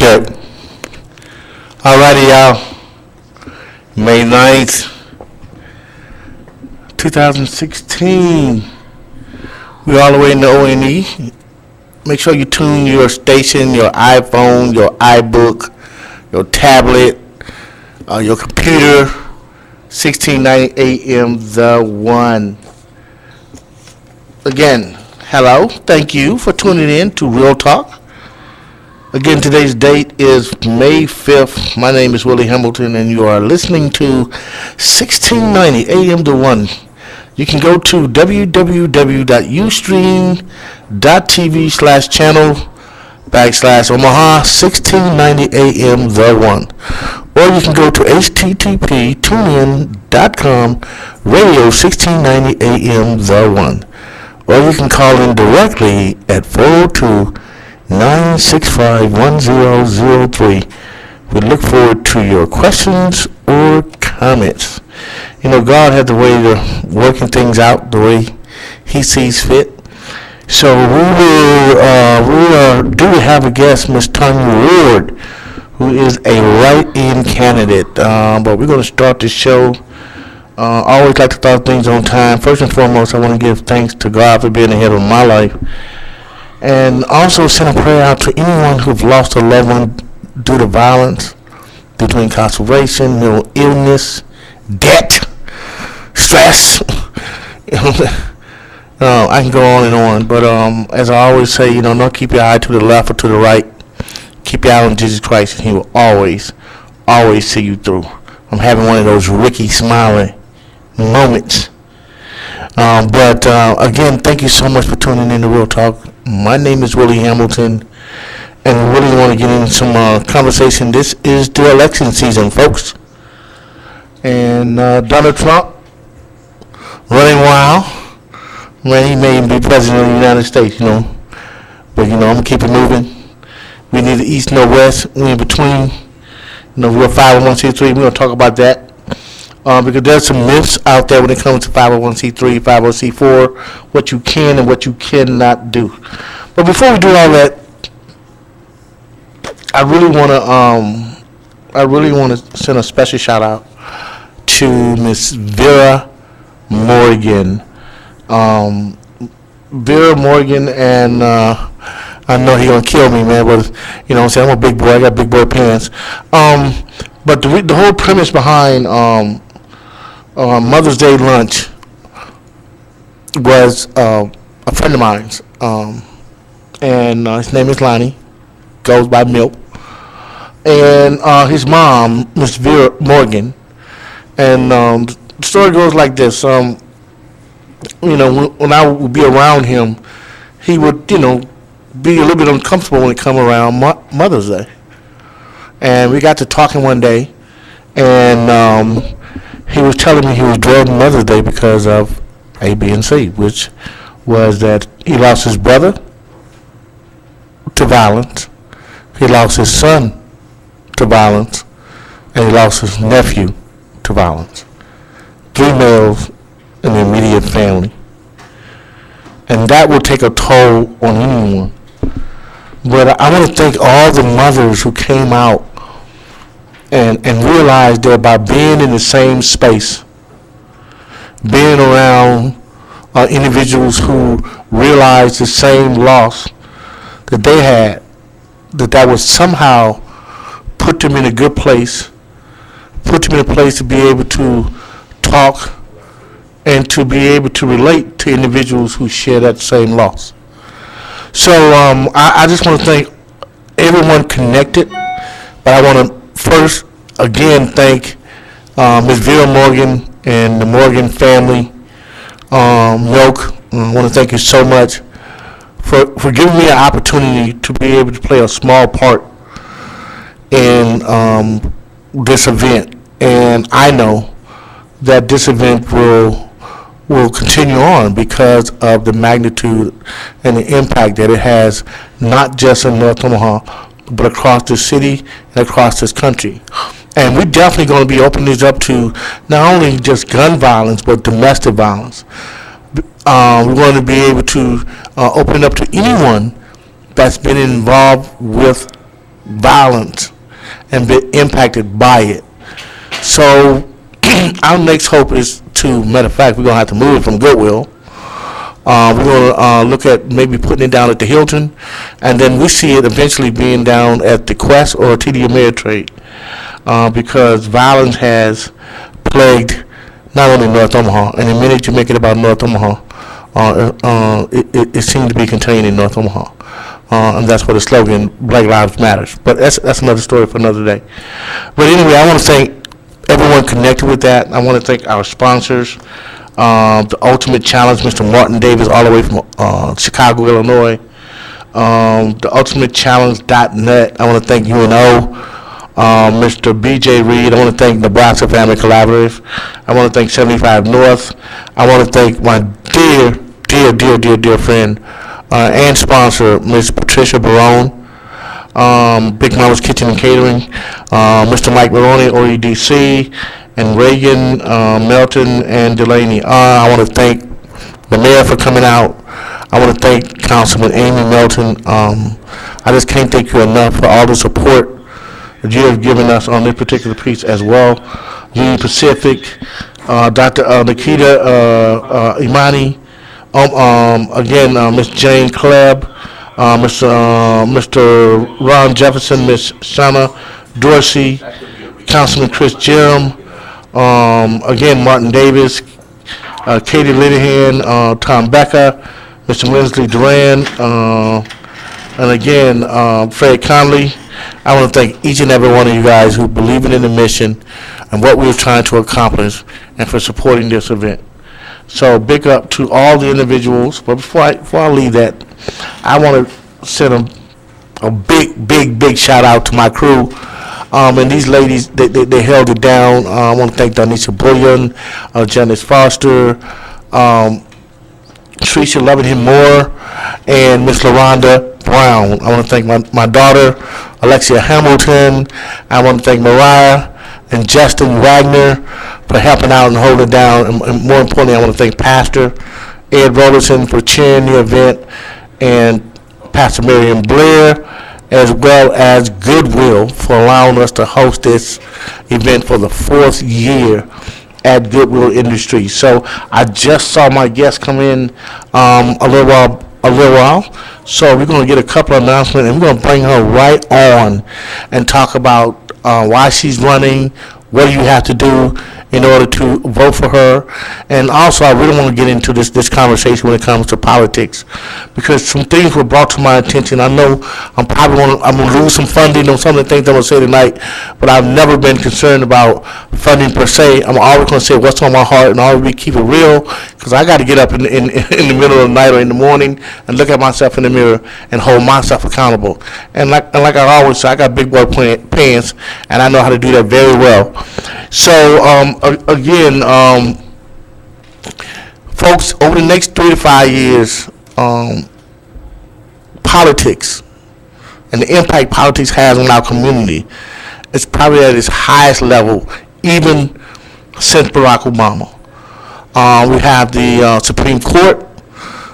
check. Alrighty, y'all. May 9th, 2016. We're all the way in the ONE. Make sure you tune your station, your iPhone, your iBook, your tablet, your computer. 1690 AM, The One. Again, hello. Thank you for tuning in to Real Talk. Again, today's date is May 5th. My name is Willie Hamilton, and you are listening to 1690 AM The One. You can go to www.ustream.tv/channel/Omaha 1690 AM The One. Or you can go to http://tunein.com radio 1690 AM The One. Or you can call in directly at 402-965-1003. We look forward to your questions or comments. You know, God has a way of working things out the way He sees fit. So we do have a guest, Miss Tanya Ward, who is a write-in candidate. But we're going to start the show. I always like to start things on time. First and foremost, I want to give thanks to God for being ahead of my life. And also send a prayer out to anyone who've lost a loved one due to violence, due to incarceration, illness, debt, stress. I can go on and on. But as I always say, don't keep your eye to the left or to the right. Keep your eye on Jesus Christ, and He will always see you through. I'm having one of those Ricky Smiley moments. But again, thank you so much for tuning in to Real Talk. My name is Willie Hamilton, and we really want to get into some conversation. This is the election season, folks. And Donald Trump running wild. Man, he may even be president of the United States, But, I'm going to keep it moving. We need the East, no West. We in between. We're 501c3. We're going to talk about that. Because there's some myths out there when it comes to 501c3, 501c4, what you can and what you cannot do. But before we do all that, I really want to send a special shout out to Miss Vera Morgan. Vera Morgan, and I know he's gonna kill me, man. But I'm a big boy. I got big boy pants. But the whole premise behind Mother's Day lunch was a friend of mine's, and his name is Lonnie, goes by Milk, and his mom, Miss Vera Morgan, and the story goes like this. When I would be around him, he would, be a little bit uncomfortable when it come around Mother's Day. And we got to talking one day, and he was telling me he was dreading Mother's Day because of A, B, and C, which was that he lost his brother to violence, he lost his son to violence, and he lost his nephew to violence. 3 males in the immediate family. And that will take a toll on anyone. But I want to thank all the mothers who came out and realized that by being in the same space, being around individuals who realized the same loss that they had, that would somehow put them in a good place, put them in a place to be able to talk and to be able to relate to individuals who share that same loss. So I just want to thank everyone connected, but I want to first again thank Ms. Vera Morgan and the Morgan family. Milk, I want to thank you so much for giving me an opportunity to be able to play a small part in this event. And I know that this event will continue on because of the magnitude and the impact that it has, not just in North Omaha, but across the city and across this country. And we're definitely going to be opening this up to not only just gun violence, but domestic violence. We're going to be able to open it up to anyone that's been involved with violence and been impacted by it. So our next hope is matter of fact, we're going to have to move it from Goodwill. We're going to look at maybe putting it down at the Hilton, and then we see it eventually being down at the Quest or TD Ameritrade, because violence has plagued not only North Omaha, and the minute you make it about North Omaha, it seems to be contained in North Omaha. And that's where the slogan Black Lives Matters. But that's another story for another day. But anyway, I want to thank everyone connected with that. I want to thank our sponsors, the Ultimate Challenge, Mr. Martin Davis, all the way from Chicago, Illinois. The UltimateChallenge.net. I want to thank UNO, Mr. BJ Reed. I want to thank Nebraska Family Collaborative. I want to thank 75 North. I want to thank my dear friend and sponsor, Ms. Patricia Barone, Big Mama's Kitchen and Catering, Mr. Mike Maroney, OEDC, and Reagan, Melton, and Delaney. I want to thank the mayor for coming out. I want to thank Councilman Amy Melton. I just can't thank you enough for all the support that you have given us on this particular piece as well. Union Pacific, Dr. Nikita Imani, again, Ms. Jane Klebb, Mr. Ron Jefferson, Ms. Shauna Dorsey, Councilman Chris Jerem, again, Martin Davis, Katie Linehan, Tom Becker, Mr. Lindsley Duran, and again, Fred Conley. I want to thank each and every one of you guys who believe in the mission and what we're trying to accomplish, and for supporting this event. So big up to all the individuals. But before I leave that, I want to send a big shout out to my crew. And these ladies, they held it down. I want to thank Donisha Bullion, Janice Foster, Tricia Loving Moore, and Miss LaRonda Brown. I want to thank my daughter, Alexia Hamilton. I want to thank Mariah and Justin Wagner for helping out and holding it down. And more importantly, I want to thank Pastor Ed Robertson for chairing the event, and Pastor Miriam Blair, as well as Goodwill for allowing us to host this event for the 4th year at Goodwill Industries. So I just saw my guest come in a little while. So we're going to get a couple of announcements, and we're going to bring her right on and talk about why she's running, what do you have to do in order to vote for her. And also, I really want to get into this conversation when it comes to politics, because some things were brought to my attention. I know I'm going to lose some funding on some of the things I'm going to say tonight, but I've never been concerned about funding per se. I'm always going to say what's on my heart and always keep it real, because I got to get up in the middle of the night or in the morning and look at myself in the mirror and hold myself accountable. And like I always say, I got big boy pants, and I know how to do that very well. So again, folks, over the next 3 to 5 years, politics and the impact politics has on our community is probably at its highest level, even since Barack Obama. We have the Supreme Court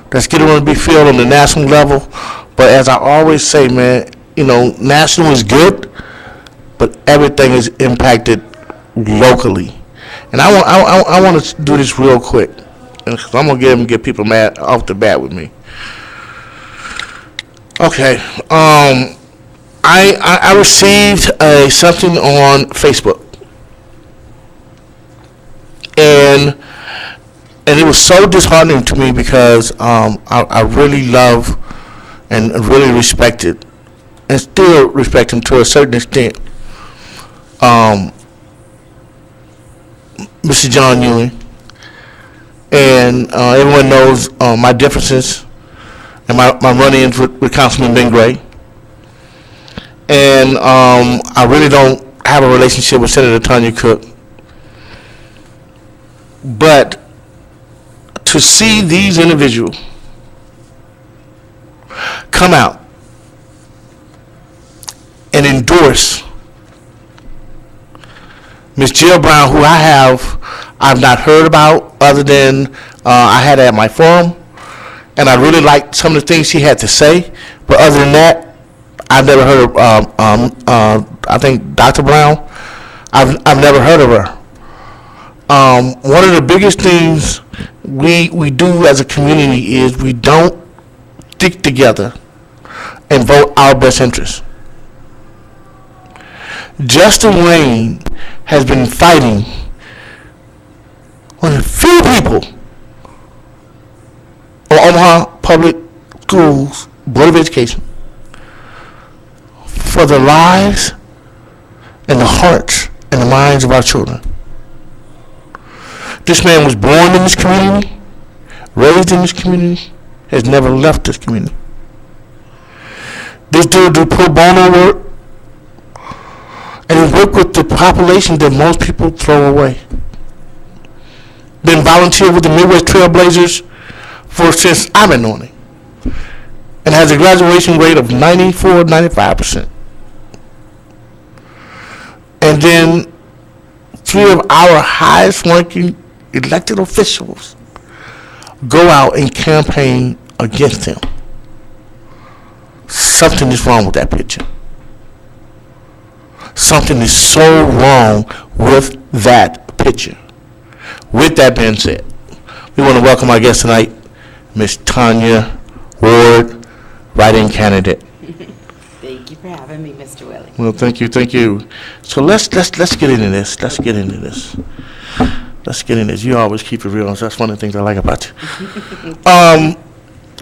that's getting ready to be filled on the national level. But as I always say, man, national is good, but everything is impacted locally. And I want to do this real quick, because I'm going to get people mad off the bat with me. Okay. I received something on Facebook, and it was so disheartening to me, because I really love and really respect it, and still respect him to a certain extent, Mr. John Ewing. And everyone knows my differences and my run-ins with Councilman Ben Gray. And I really don't have a relationship with Senator Tanya Cook. But to see these individuals come out and endorse Ms. Jill Brown, who I've not heard about other than I had at my forum, and I really liked some of the things she had to say, but other than that, I've never heard of. I think Dr. Brown. I've never heard of her. One of the biggest things we do as a community is we don't stick together and vote our best interest. Justin Wayne has been fighting one of the few people on Omaha Public Schools Board of Education for the lives and the hearts and the minds of our children. This man was born in this community, raised in this community, has never left this community. This dude do pro bono work, and he worked with the population that most people throw away. Been volunteer with the Midwest Trailblazers for since I've been knowing him, and has a graduation rate of 94, 95%. And then 3 of our highest ranking elected officials go out and campaign against him. Something is wrong with that picture. Something is so wrong with that picture. With that being said, we want to welcome our guest tonight, Miss Tanya Ward, write-in candidate. Thank you for having me, Mr. Willie. Well, thank you. So let's get into this. You always keep it real. That's one of the things I like about you.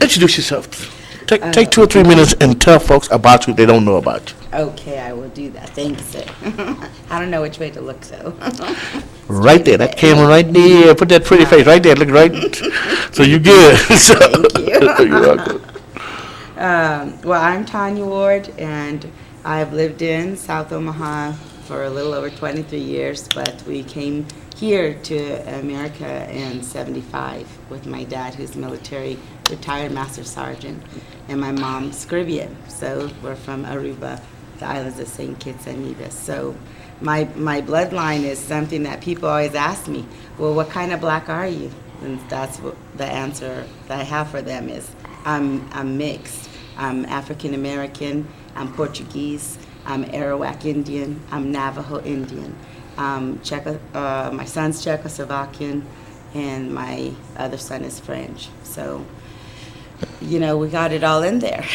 Introduce yourself. Take 2 or 3 minutes and tell folks about you if they don't know about you. Okay, I will do that. Thanks, sir. I don't know which way to look, so. Right there, that camera right there. Put that pretty face right there. Look right. So you good. Thank you. You're welcome. Well, I'm Tanya Ward, and I've lived in South Omaha for a little over 23 years, but we came here to America in '75 with my dad, who's military, retired Master Sergeant, and my mom's Caribbean. So we're from Aruba, the islands of St. Kitts and Nevis. So my bloodline is something that people always ask me, well, what kind of black are you? And that's what the answer that I have for them is, I'm mixed. I'm African American, I'm Portuguese, I'm Arawak Indian, I'm Navajo Indian. My son's Czechoslovakian, and my other son is French. So, we got it all in there.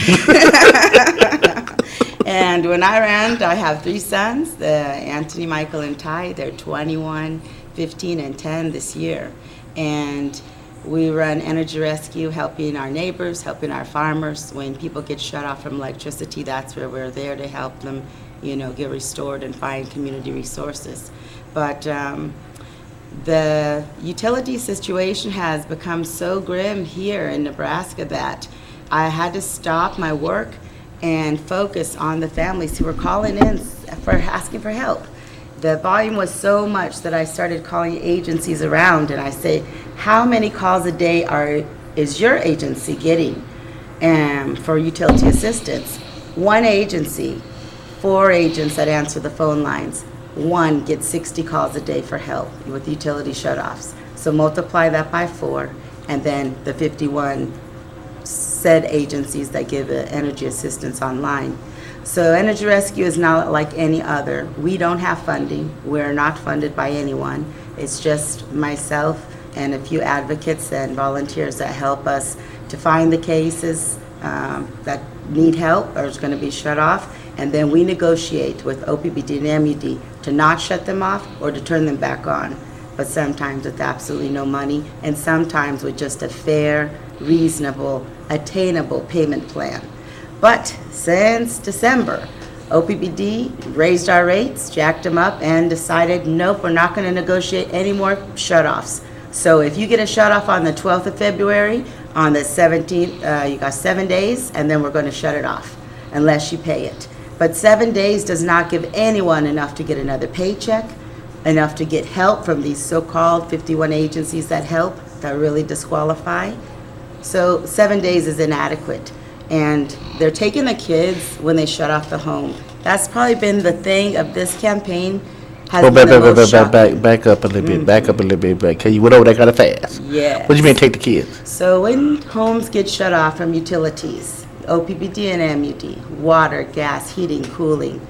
And when I ran, I have 3 sons, Anthony, Michael, and Ty. They're 21, 15, and 10 this year. And we run energy rescue, helping our neighbors, helping our farmers. When people get shut off from electricity, that's where we're there to help them, get restored and find community resources. But the utility situation has become so grim here in Nebraska that I had to stop my work and focus on the families who were calling in for asking for help. The volume was so much that I started calling agencies around, and I say, how many calls a day is your agency getting for utility assistance? 1 agency, 4 agents that answer the phone lines. 1 gets 60 calls a day for help with utility shutoffs. So multiply that by 4, and then the 51 said agencies that give energy assistance online. So Energy Rescue is not like any other. We don't have funding. We're not funded by anyone. It's just myself and a few advocates and volunteers that help us to find the cases that need help or is going to be shut off, and then we negotiate with OPBD and MUD to not shut them off or to turn them back on, but sometimes with absolutely no money, and sometimes with just a fair, reasonable, attainable payment plan. But since December, OPBD raised our rates, jacked them up, and decided, nope, we're not going to negotiate any more shutoffs. So if you get a shutoff on the 12th of February, on the 17th, you got 7 days, and then we're going to shut it off unless you pay it. But 7 days does not give anyone enough to get another paycheck, enough to get help from these so-called 51 agencies that help, that really disqualify. So 7 days is inadequate. And they're taking the kids when they shut off the home. That's probably been the thing of this campaign. Back up a little bit. Because you went over that kind of fast. Yeah. What do you mean take the kids? So when homes get shut off from utilities, OPPD and MUD, water, gas, heating, cooling.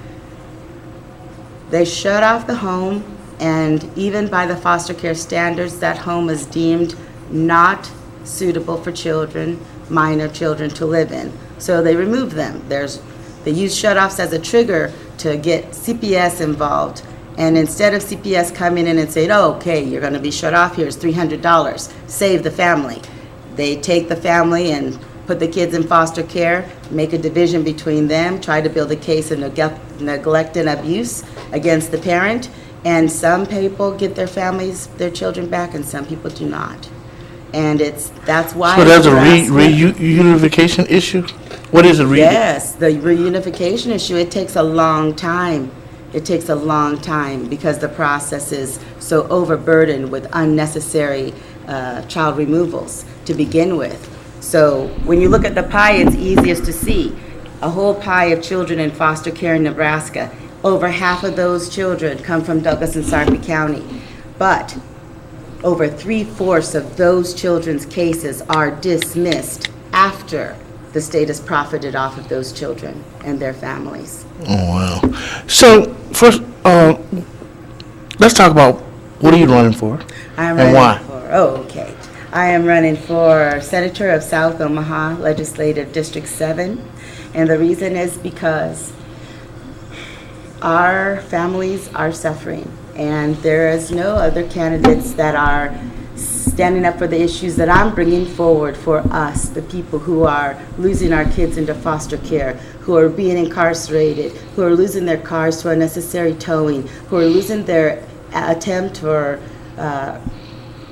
They shut off the home, and even by the foster care standards, that home is deemed not suitable for children, minor children to live in. So they remove them. They use shutoffs as a trigger to get CPS involved. And instead of CPS coming in and saying, oh, okay, you're going to be shut off, here's $300, save the family. They take the family and put the kids in foster care, make a division between them, try to build a case of neglect and abuse against the parent. And some people get their families, their children back, and some people do not. And that's why. So there's a reunification issue? What is a Yes, the reunification issue, it takes a long time. It takes a long time because the process is so overburdened with unnecessary child removals to begin with. So when you look at the pie, it's easiest to see. A whole pie of children in foster care in Nebraska. Over half of those children come from Douglas and Sarpy County. But over 3/4 of those children's cases are dismissed after the state has profited off of those children and their families. Oh, wow. So first, let's talk about what are you running for and why? Okay. I am running for Senator of South Omaha, Legislative District 7. And the reason is because our families are suffering, and there is no other candidates that are standing up for the issues that I'm bringing forward for us, the people who are losing our kids into foster care, who are being incarcerated, who are losing their cars to unnecessary towing, who are losing their attempt for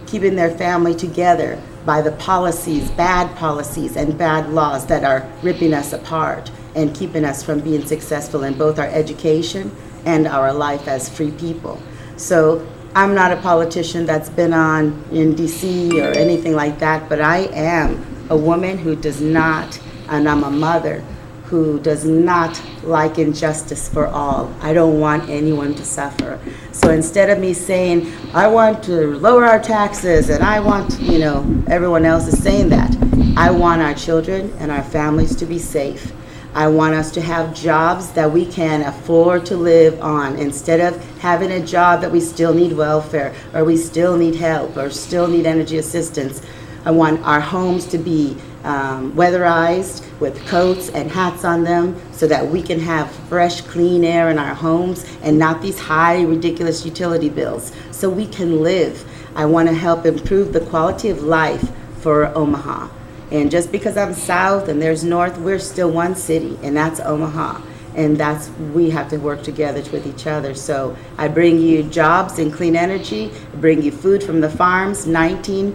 keeping their family together by the policies, bad policies and bad laws that are ripping us apart and keeping us from being successful in both our education and our life as free people. So I'm not a politician that's been on in DC or anything like that, but I am a woman who does not, and I'm a mother who does not like injustice for all. I don't want anyone to suffer. So instead of me saying, I want to lower our taxes and I want, everyone else is saying that, I want our children and our families to be safe. I want us to have jobs that we can afford to live on instead of having a job that we still need welfare or we still need help or still need energy assistance. I want our homes to be weatherized with coats and hats on them so that we can have fresh, clean air in our homes and not these high, ridiculous utility bills so we can live. I want to help improve the quality of life for Omaha. And just because I'm south and there's north, we're still one city, and that's Omaha. And we have to work together with each other. So I bring you jobs in clean energy, bring you food from the farms, 19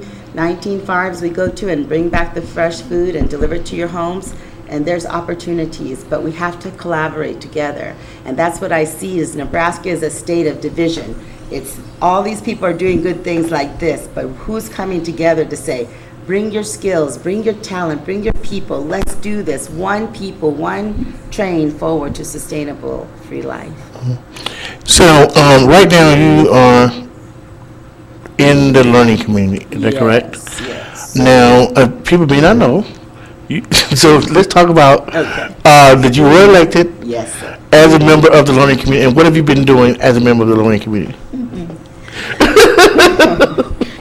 farms we go to and bring back the fresh food and deliver it to your homes. And there's opportunities, but we have to collaborate together. And that's what I see is Nebraska is a state of division. It's all these people are doing good things like this, but who's coming together to say, bring your skills, bring your talent, bring your people. Let's do this. One people, one train forward to sustainable free life. So right now you are in the learning community. Is that correct? Yes. Now, people may not know. So let's talk about Okay. that you were elected Yes, sir. as a member of the learning community, and what have you been doing as a member of the learning community?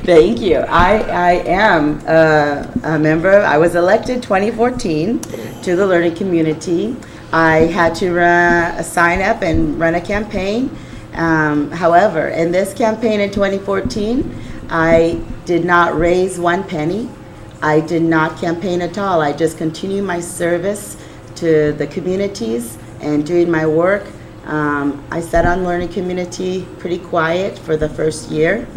Thank you. I am a member. I was elected 2014 to the learning community. I had to sign up and run a campaign. However, in this campaign in 2014, I did not raise one penny. I did not campaign at all. I just continued my service to the communities and doing my work. I sat on learning community pretty quiet for the first year.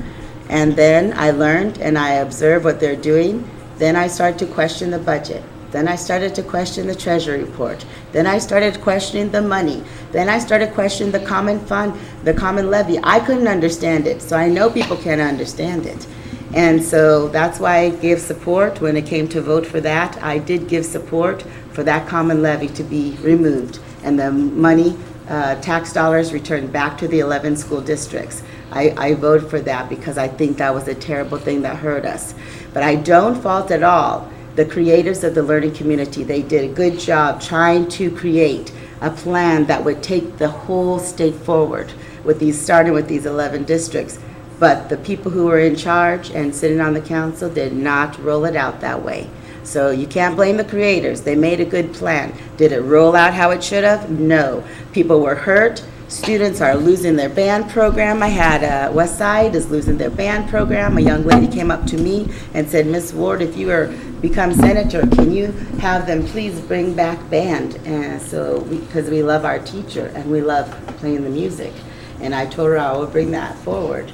And then I learned and I observed what they're doing. Then I started to question the budget. Then I started to question the treasury report. Then I started questioning the money. Then I started questioning the common fund, the common levy. I couldn't understand it, so I know people can't understand it. And so that's why I gave support when it came to vote for that. I did give support for that common levy to be removed and the money, tax dollars returned back to the 11 school districts. I voted for that because I think that was a terrible thing that hurt us. But I don't fault at all the creators of the learning community, they did a good job trying to create a plan that would take the whole state forward with these, starting with these 11 districts. But the people who were in charge and sitting on the council did not roll it out that way. So you can't blame the creators. They made a good plan. Did it roll out how it should have? No. People were hurt. Students are losing their band program. I had West Side is losing their band program. A young lady came up to me and said, Miss Ward, if you become senator, can you have them please bring back band? And so, because we love our teacher and we love playing the music. And I told her I will bring that forward.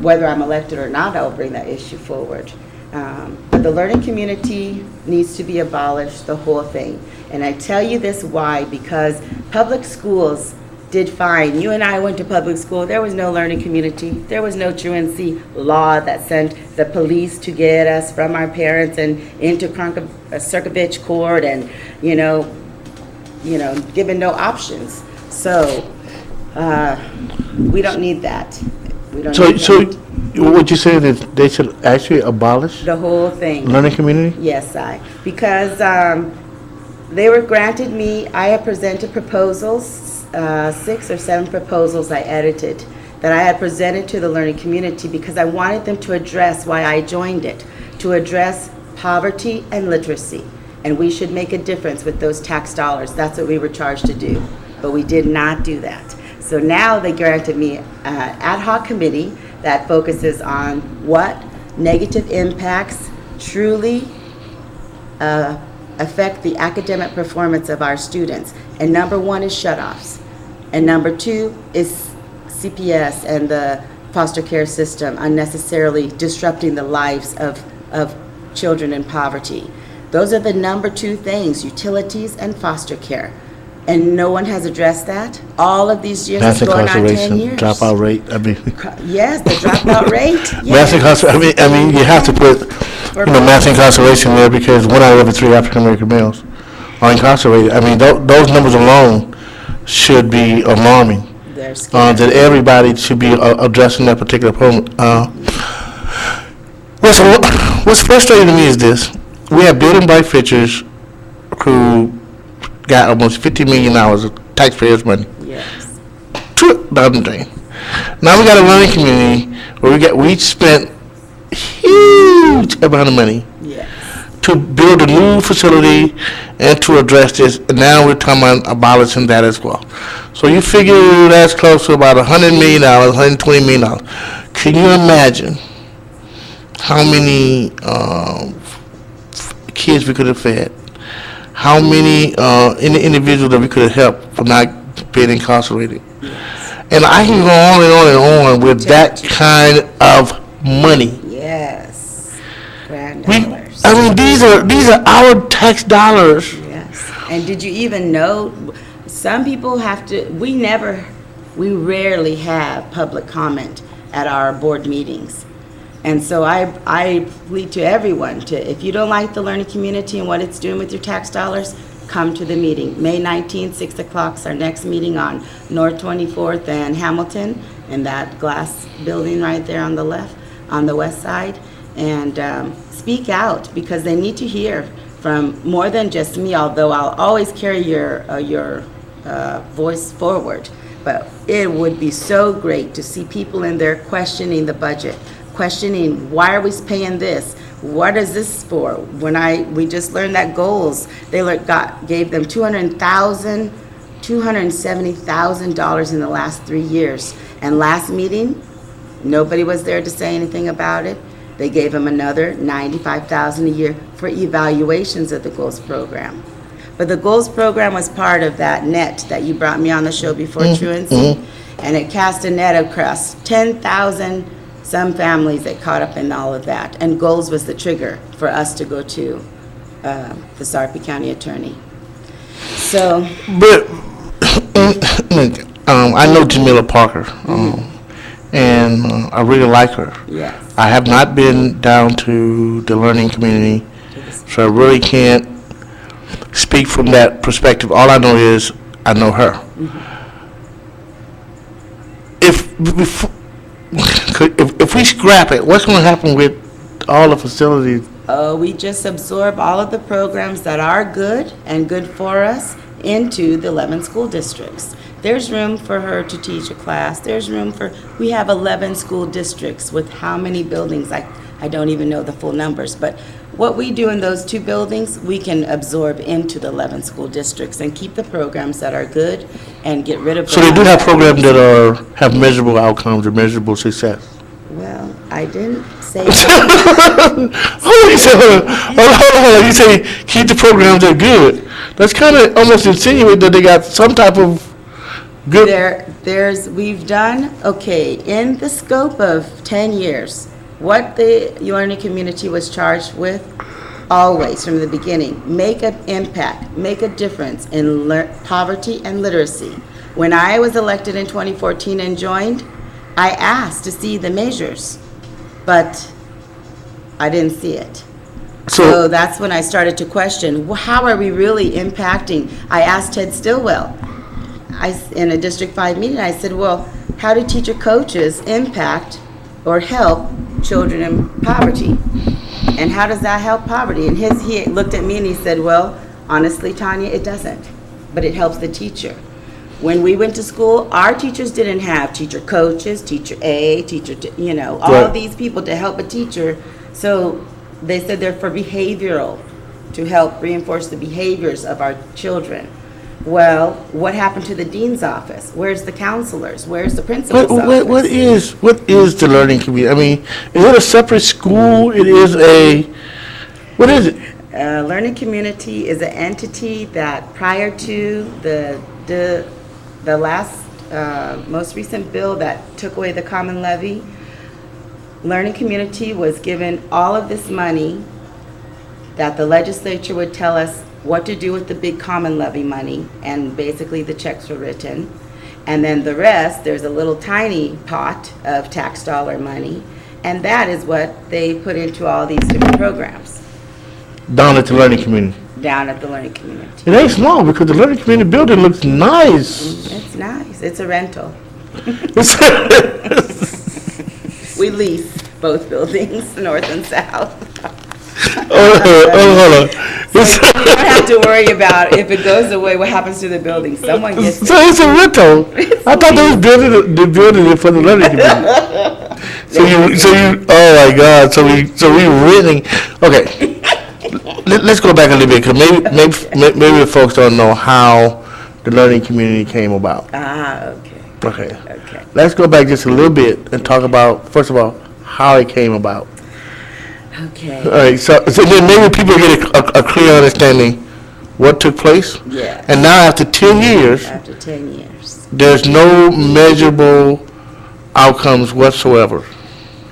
Whether I'm elected or not, I will bring that issue forward. But the learning community needs to be abolished, the whole thing. And I tell you this why, because public schools did fine. You and I went to public school. There was no learning community. There was no truancy law that sent the police to get us from our parents and into Circovich Court and, given no options. So we don't need that. We don't need So that. what you saying is they should actually abolish The whole thing. learning community? Yes, because they were granted me, I have presented proposals, 6 or 7 proposals I edited that I had presented to the learning community because I wanted them to address why I joined it, to address poverty and literacy. And we should make a difference with those tax dollars. That's what we were charged to do. But we did not do that. So now they granted me an ad hoc committee that focuses on what negative impacts truly affect the academic performance of our students. And number 1 is shutoffs. And number 2 is CPS and the foster care system unnecessarily disrupting the lives of children in poverty. Those are the number 2 things, utilities and foster care. And no one has addressed that. All of these years, Mass it's going on 10 incarceration, years. dropout rate. Yes, the dropout rate. Mass Yes. incarceration. I mean, you have to put, mass incarceration there because 1 out of every 3 African American males are incarcerated. I mean, those numbers alone should be alarming. They're scary. That everybody should be addressing that particular problem. What's frustrating to me is this: we have Building Bright Futures who got almost $50 million of taxpayers' money. Yes. Down the drain. Now we got a learning community where we spent huge amount of money Yes. to build a new facility and to address this. And now we're talking about abolishing that as well. So you figure that's close to about $100 million, $120 million. Can you imagine how many kids we could have fed? How many individuals that we could have helped from not being incarcerated? And I can go on and on and on with that kind of money. Yes. Grand We, dollars. I mean, these are our tax dollars. Yes. And did you even know, some people have to, we rarely have public comment at our board meetings. And so I plead to everyone if you don't like the learning community and what it's doing with your tax dollars, come to the meeting. May 19th, 6 o'clock is our next meeting on North 24th and Hamilton, in that glass building right there on the left, on the west side. And speak out, because they need to hear from more than just me, although I'll always carry your voice forward. But it would be so great to see people in there questioning the budget, questioning, why are we paying this? What is this for? We just learned that goals, gave them $270,000 in the last 3 years. And last meeting, nobody was there to say anything about it. They gave them another $95,000 a year for evaluations of the goals program. But the goals program was part of that net that you brought me on the show before, truancy. And it cast a net across 10,000 some families that caught up in all of that. And goals was the trigger for us to go to the Sarpy County attorney. So. But I know Jamila Parker, and I really like her. Yes. I have not been down to the learning community, so I really can't speak from that perspective. All I know is I know her. If we scrap it, what's going to happen with all the facilities We just absorb all of the programs that are good and good for us into the 11 school districts. There's room for her to teach a class. We have 11 school districts with how many buildings? I don't even know the full numbers, but what we do in those 2 buildings, we can absorb into the 11 school districts and keep the programs that are good and get rid of the So they do ones have that- programs that have measurable outcomes or measurable success. Well, I didn't say Oh, you said, hold on. You say keep the programs that are good. That's kind of almost insinuate that they got some type of good. we've done, okay, in the scope of 10 years, what the learning community was charged with, always from the beginning, make an impact, make a difference in poverty and literacy. When I was elected in 2014 and joined, I asked to see the measures, but I didn't see it. So that's when I started to question, how are we really impacting? I asked Ted Stillwell, in a District 5 meeting, I said, well, how do teacher coaches impact or help children in poverty? And how does that help poverty? And he looked at me and he said, well, honestly, Tanya, it doesn't, but it helps the teacher. When we went to school, our teachers didn't have teacher coaches, teacher A, all Right. of these people to help a teacher. So they said they're for behavioral, to help reinforce the behaviors of our children. Well, what happened to the dean's office? Where's the counselors? Where's the principal's office? What is the learning community? I mean, is it a separate school? What is it? Learning community is an entity that prior to the last, most recent bill that took away the common levy, learning community was given all of this money that the legislature would tell us what to do with the big common levy money, and basically the checks were written. And then the rest, there's a little tiny pot of tax dollar money, and that is what they put into all these different programs Down at the learning community. down at the learning community. It ain't small because the learning community building looks nice. It's nice. It's a rental. It's- We lease both buildings, north and south. hold on. So you don't have to worry about if it goes away, what happens to the building. Someone gets So it. it's a rental. I thought they was building it for the learning community. Oh my God, so we renting, okay. Let's go back a little bit, because maybe the folks don't know how the learning community came about. Okay. Okay. Okay. Let's go back just a little bit and talk about, first of all, how it came about. Okay. All right, so then maybe people get a clear understanding what took place. Yeah. And now after 10 years, After 10 years. there's no measurable outcomes whatsoever.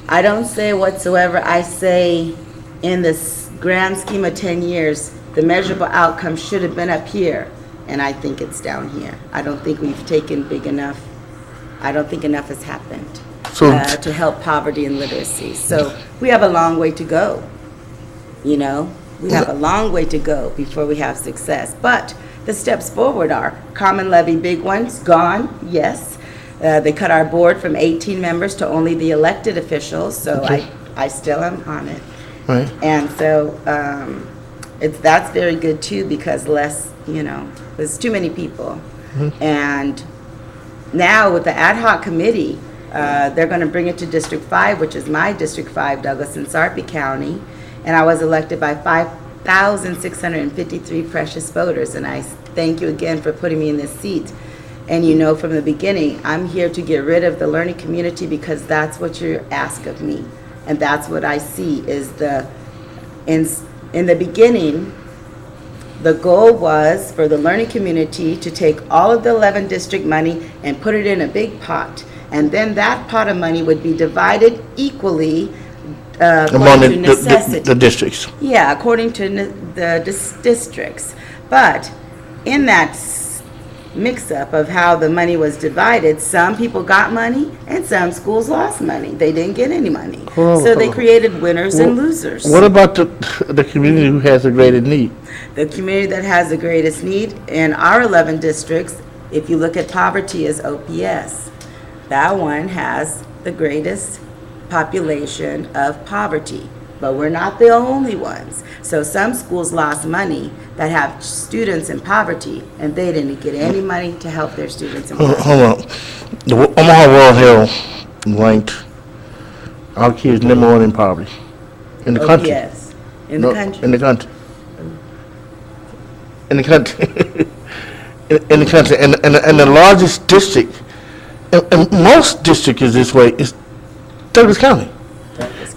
I don't say whatsoever. I say in this grand scheme of 10 years, the measurable outcome should have been up here, and I think it's down here. I don't think we've taken big enough. I don't think enough has happened So to help poverty and literacy. So we have a long way to go. We have a long way to go before we have success. But the steps forward are common levy, big ones, gone, yes. They cut our board from 18 members to only the elected officials, so I still am on it. right. And so that's very good too, because there's too many people. And now with the ad hoc committee, they're going to bring it to District 5, which is my District 5, Douglas and Sarpy County. And I was elected by 5,653 precious voters. And I thank you again for putting me in this seat. And from the beginning, I'm here to get rid of the learning community because that's what you ask of me. And that's what I see is in the beginning, the goal was for the learning community to take all of the 11 district money and put it in a big pot. And then that pot of money would be divided equally Among according to necessity. the districts. Yeah, according to the districts. But in that mix-up of how the money was divided, some people got money and some schools lost money. They didn't get any money. So they created winners and losers. What about the community who has the greatest need? The community that has the greatest need in our 11 districts, if you look at poverty, is OPS. That one has the greatest population of poverty. but we're not the only ones. So some schools lost money that have students in poverty, and they didn't get any money to help their students in poverty. Hold on. The Omaha World Herald ranked our kids number one in poverty in the Oh, country. yes, in the No, country. In the country. In the country. In the country. And the largest district, and most district is this way, is Douglas County.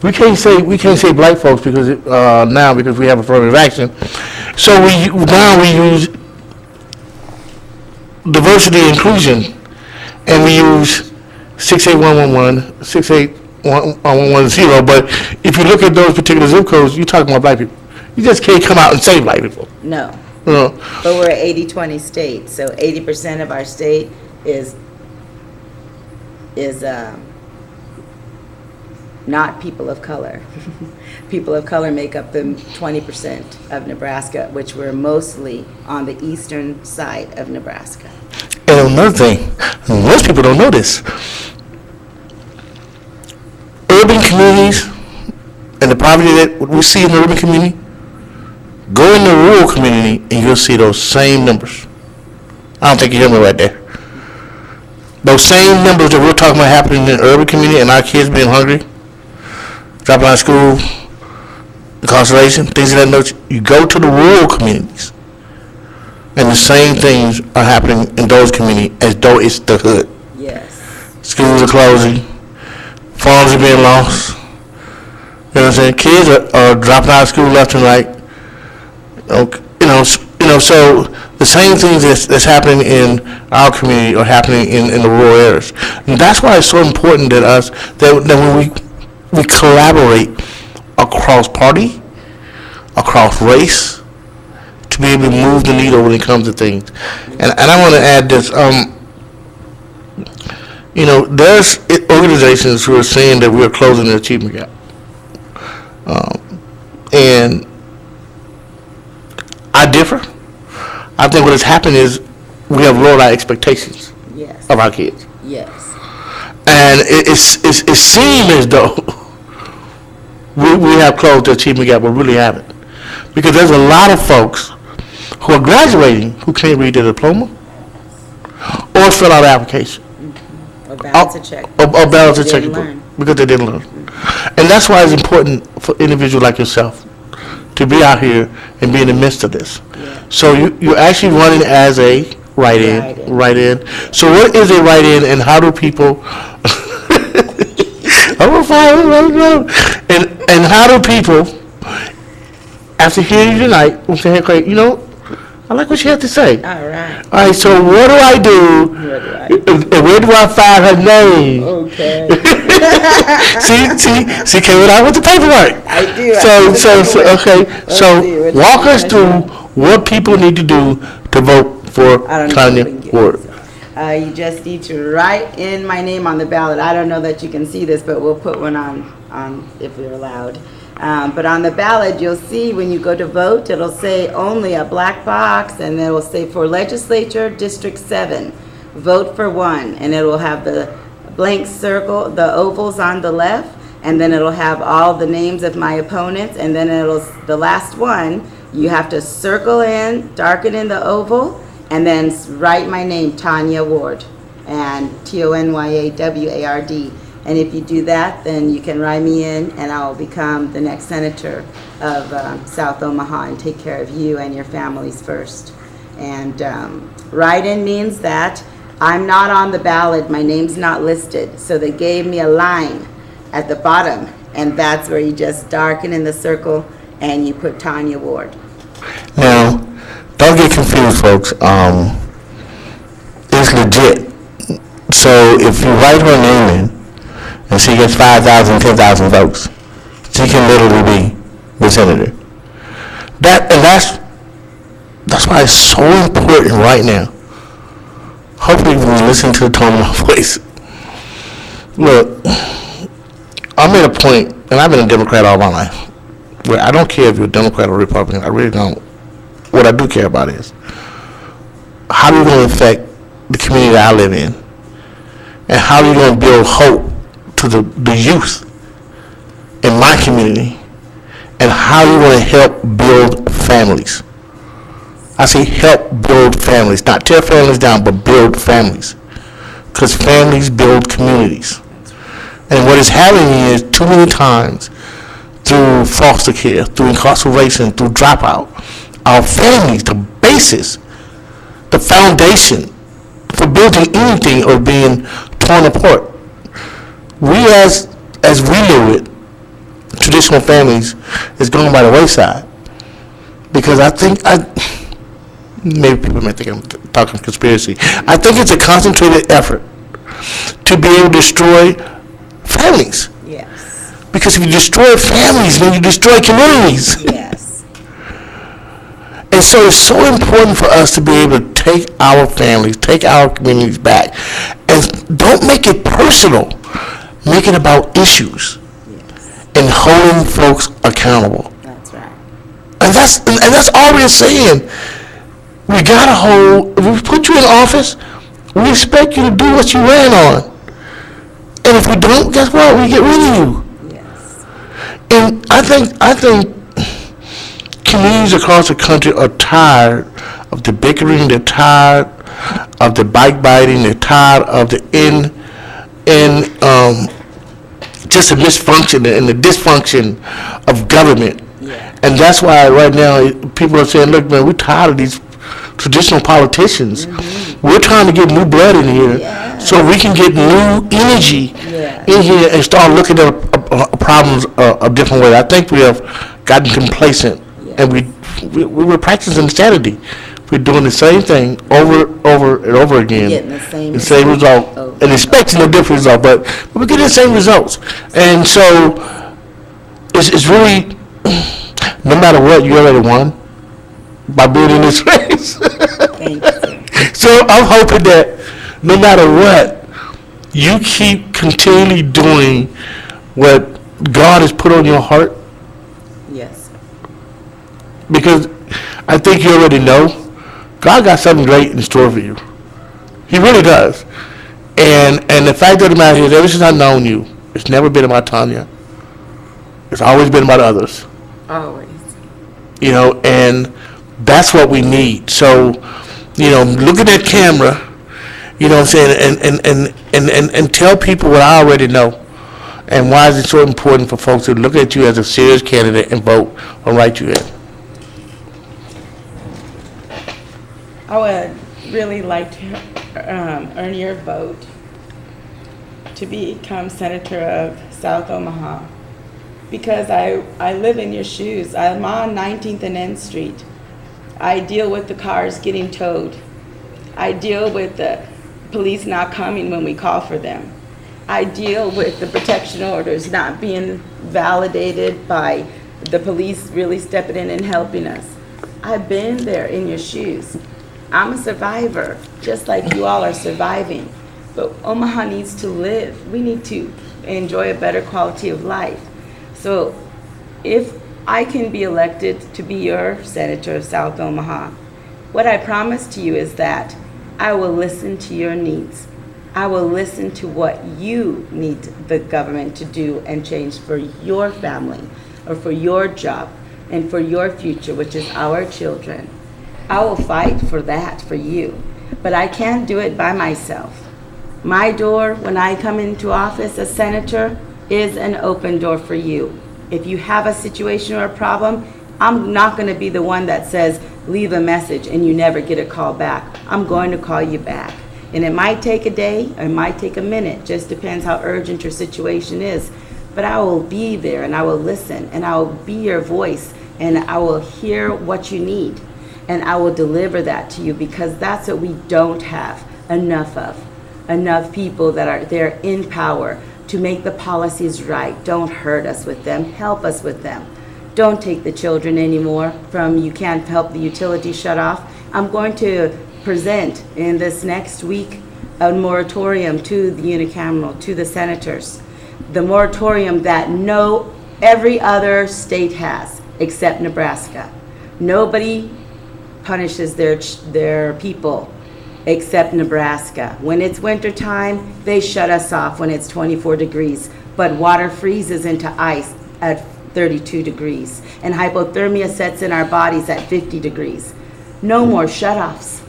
We can't say black folks because now because we have affirmative action. So now we use diversity and inclusion, and we use 68111, 68110. But if you look at those particular zip codes, you're talking about black people. You just can't come out and say black people. No, You know, but we're an 80-20 state, so 80% of our state is not people of color. People of color make up the 20% of Nebraska, which we're mostly on the eastern side of Nebraska. and another thing, most people don't know this. Urban communities and the poverty that we see in the urban community, go in the rural community and you'll see those same numbers. I don't think you hear me right there. Those same numbers that we're talking about happening in the urban community and our kids being hungry, dropping out of school, incarceration, things of that nature. You go to the rural communities and the same things are happening in those communities as though it's the hood. Yes. Schools are closing, farms are being lost. You know what I'm saying? Kids are dropping out of school left and right. So the same things that's happening in our community are happening in the rural areas. And that's why it's so important that when we collaborate across party, across race, to be able to move the needle when it comes to things. And I want to add this. There's organizations who are saying that we're closing the achievement gap. And I differ. I think what has happened is we have lowered our expectations Yes. of our kids. Yes. And it seems as though we have closed the achievement gap, but really haven't. Because there's a lot of folks who are graduating who can't read their diploma or fill out an application. Or balance a check. Or balance a They didn't checkbook learn. because they didn't learn. And that's why it's important for individuals like yourself to be out here and be in the midst of this. Yeah. So you're actually running as a write-in. Write-in. So what is a write-in and how do people... And how do people, after hearing you tonight, will say, okay, I like what she had to say. All right. All right, so what do I do? What do I And where do I find her name? Okay. See, came out with the paperwork. I do. So walk us through what people need to do to vote for I don't know Tanya if we can get Ward. this. You just need to write in my name on the ballot. I don't know that you can see this, but we'll put one on if we're allowed. But on the ballot, you'll see when you go to vote, it'll say only a black box, and it will say for Legislature District 7, vote for 1, and it will have the blank circle, the ovals on the left, and then it'll have all the names of my opponents, and then the last one, you have to circle in, darken in the oval, and then write my name, Tanya Ward, and TONYAWARD. And if you do that, then you can write me in, and I will become the next senator of South Omaha and take care of you and your families first. And write-in means that I'm not on the ballot, my name's not listed. So they gave me a line at the bottom, and that's where you just darken in the circle and you put Tanya Ward. Now, don't get confused, folks. It's legit. So if you write her name in, and she gets 5,000, 10,000 votes, she can literally be the senator. That's why it's so important right now. Hopefully when you listen to the tone of my voice. Look, I'm at a point, and I've been a Democrat all my life, where I don't care if you're a Democrat or Republican. I really don't. What I do care about is how are you going to affect the community that I live in, and how are you going to build hope to the youth in my community and how you want to help build families. I say help build families, not tear families down, but build families. Because families build communities. And what is happening is too many times through foster care, through incarceration, through dropout, our families, the basis, the foundation for building anything are being torn apart. We as we know it, traditional families is going by the wayside. Because maybe people may think I'm talking conspiracy. I think it's a concentrated effort to be able to destroy families. Yes. Because if you destroy families, then you destroy communities. Yes. And so it's so important for us to be able to take our families, take our communities back, and don't make it personal. Make it about issues and holding folks accountable. That's right. And that's all we're saying. We gotta hold. If we put you in office, we expect you to do what you ran on. And if we don't, guess what? We get rid of you. Yes. And I think communities across the country are tired of the bickering. They're tired of the bike biting. They're tired of the just the misfunction and the dysfunction of government. Yeah. And that's why right now people are saying, look, man, we're tired of these traditional politicians. Mm-hmm. We're trying to get new blood in here so we can get new energy in here and start looking at problems a different way. I think we have gotten complacent and we were practicing insanity. We're doing the same thing over and over again. Getting the same result and expecting a different result, but we're getting the same results. And so it's really, no matter what, you already won by being in this race. Thank you. So I'm hoping that no matter what, you keep continually doing what God has put on your heart. Yes. Because I think you already know God got something great in store for you. He really does. And the fact of the matter is, ever since I've known you, it's never been about Tanya. It's always been about others. Always. You know, and that's what we need. So, you know, look at that camera, you know what I'm saying, and tell people what I already know. And why is it so important for folks to look at you as a serious candidate and vote or write you in? I would really like to earn your vote to become Senator of South Omaha, because I live in your shoes. I'm on 19th and N Street. I deal with the cars getting towed. I deal with the police not coming when we call for them. I deal with the protection orders not being validated by the police really stepping in and helping us. I've been there in your shoes. I'm a survivor, just like you all are surviving. But Omaha needs to live. We need to enjoy a better quality of life. So if I can be elected to be your Senator of South Omaha, what I promise to you is that I will listen to your needs. I will listen to what you need the government to do and change for your family or for your job and for your future, which is our children. I will fight for that for you, but I can't do it by myself. My door, when I come into office as senator, is an open door for you. If you have a situation or a problem, I'm not going to be the one that says, leave a message and you never get a call back. I'm going to call you back. And it might take a day, or it might take a minute, just depends how urgent your situation is. But I will be there and I will listen and I will be your voice and I will hear what you need. And I will deliver that to you, because that's what we don't have enough of. Enough people that are there in power to make the policies right. Don't hurt us with them, help us with them. Don't take the children anymore from you can't help the utility shut off. I'm going to present in this next week a moratorium to the unicameral, to the senators. The moratorium that every other state has except Nebraska. Nobody punishes their people except Nebraska. When it's winter time, they shut us off when it's 24 degrees, but water freezes into ice at 32 degrees, and hypothermia sets in our bodies at 50 degrees. No more shutoffs.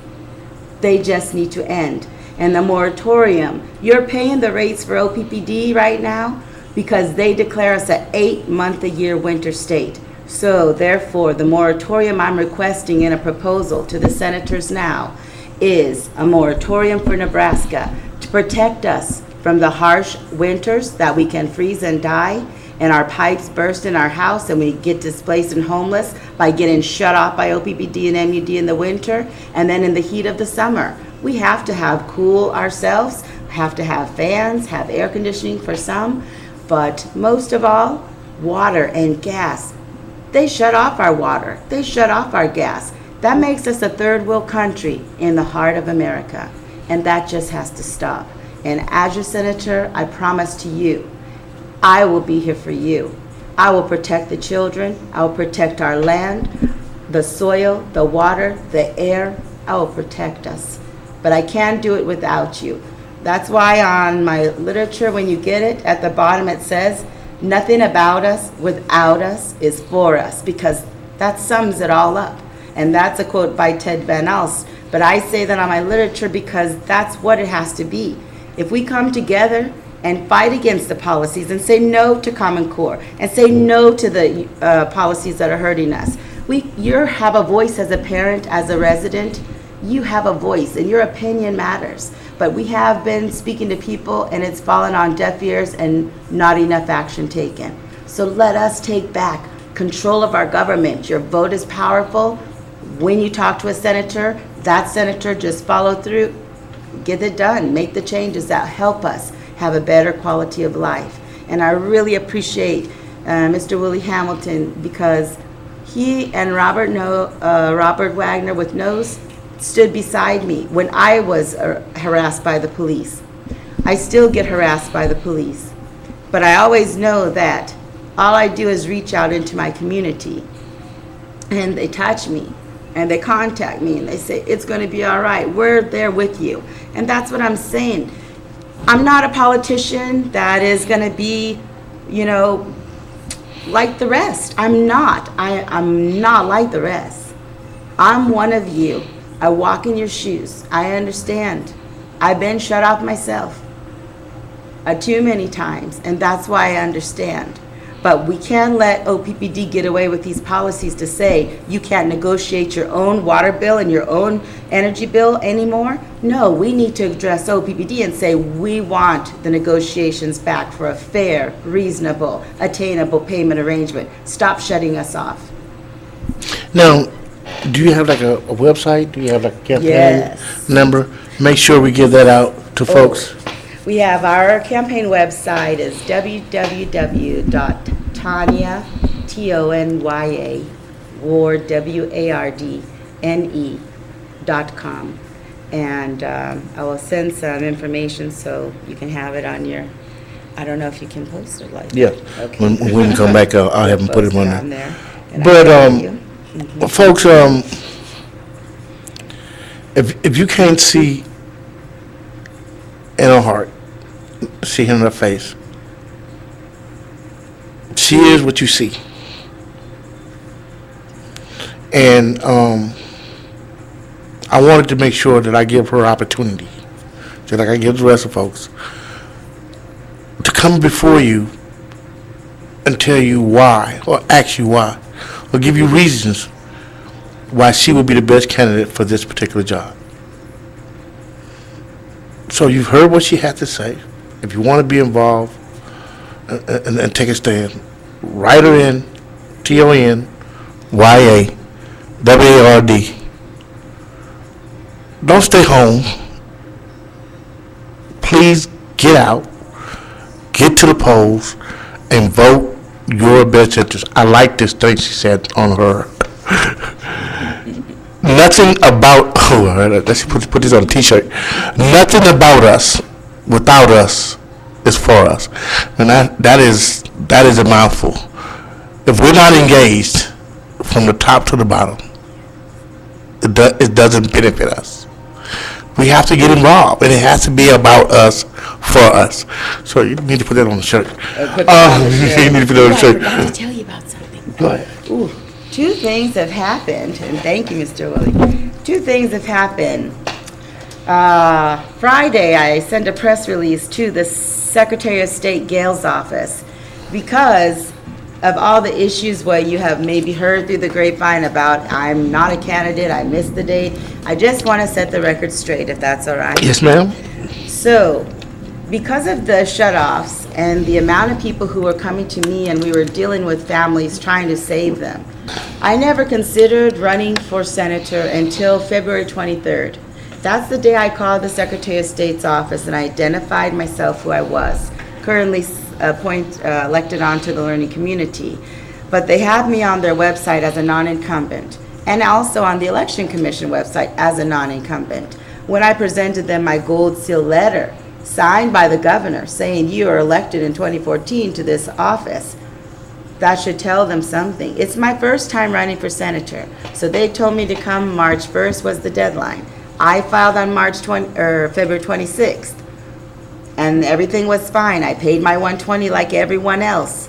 They just need to end. And the moratorium, you're paying the rates for OPPD right now because they declare us an 8-month-a-year winter state. So therefore, the moratorium I'm requesting in a proposal to the senators now is a moratorium for Nebraska to protect us from the harsh winters that we can freeze and die, and our pipes burst in our house and we get displaced and homeless by getting shut off by OPPD and MUD in the winter, and then in the heat of the summer. We have to have cool ourselves, have to have fans, have air conditioning for some, but most of all, water and gas. They shut off our water. They shut off our gas. That makes us a third world country in the heart of America, and that just has to stop. And as your senator, I promise to you, I will be here for you. I will protect the children. I will protect our land, the soil, the water, the air. I will protect us. But I can't do it without you. That's why on my literature, when you get it, at the bottom it says, nothing about us without us is for us, because that sums it all up. And that's a quote by Ted Van Alst. But I say that on my literature because that's what it has to be. If we come together and fight against the policies and say no to Common Core and say no to the policies that are hurting us, you have a voice as a parent, as a resident. You have a voice and your opinion matters. But we have been speaking to people and it's fallen on deaf ears and not enough action taken. So let us take back control of our government. Your vote is powerful. When you talk to a senator, that senator just follow through, get it done, make the changes that help us have a better quality of life. And I really appreciate Mr. Willie Hamilton, because he and Robert Wagner with NOSE stood beside me when I was harassed by the police. I still get harassed by the police, but I always know that all I do is reach out into my community, and they touch me and they contact me and they say, it's going to be all right, we're there with you. And that's what I'm saying. I'm not a politician that is going to be, like the rest. I'm not like the rest. I'm one of you. I walk in your shoes. I understand. I've been shut off myself too many times, and that's why I understand. But we can't let OPPD get away with these policies to say you can't negotiate your own water bill and your own energy bill anymore. No, we need to address OPPD and say we want the negotiations back for a fair, reasonable, attainable payment arrangement. Stop shutting us off. Now, do you have like a website? Do you have like a campaign Yes. number? Make sure we give that out to folks. We have our campaign website is www.tanya, T-O-N-Y-A, Ward, W-A-R-D-N-E.com. And I will send some information so you can have it on your, I don't know if you can post it like that. Yeah. Okay. When we come back, I'll have them put it Post on there. there. And But, I'll tell you. folks, if you can't see in her heart, see her in her face, she is what you see. And I wanted to make sure that I give her opportunity, just like I give the rest of folks, to come before you and tell you why, or ask you why, or give you reasons why she would be the best candidate for this particular job. So you've heard what she had to say. If you want to be involved and take a stand, write her in, TONYAWARD. Don't stay home. Please get out, get to the polls, and vote your best interest. I like this thing she said on her. Nothing about, let's put this on a t-shirt. Nothing about us without us is for us. And that is a mouthful. If we're not engaged from the top to the bottom, it doesn't benefit us. We have to get involved, and it has to be about us for us. So you need to put that on the shirt. Put that on the shirt. You need to put that on the I shirt. forgot to tell you about something. Go ahead. Ooh, two things have happened, and thank you, Mr. Willie. Two things have happened. Friday, I sent a press release to the Secretary of State Gale's office because of all the issues where you have maybe heard through the grapevine about I'm not a candidate, I missed the date. I just want to set the record straight, if that's all right. Yes, ma'am. So, because of the shutoffs and the amount of people who were coming to me and we were dealing with families trying to save them, I never considered running for senator until February 23rd. That's the day I called the Secretary of State's office and I identified myself who I was, currently elected onto the learning community. But they have me on their website as a non-incumbent and also on the Election Commission website as a non-incumbent. When I presented them my gold seal letter signed by the governor saying you are elected in 2014 to this office, that should tell them something. It's my first time running for senator, so they told me to come March 1st was the deadline. I filed on February 26th, and everything was fine. I paid my $120 like everyone else.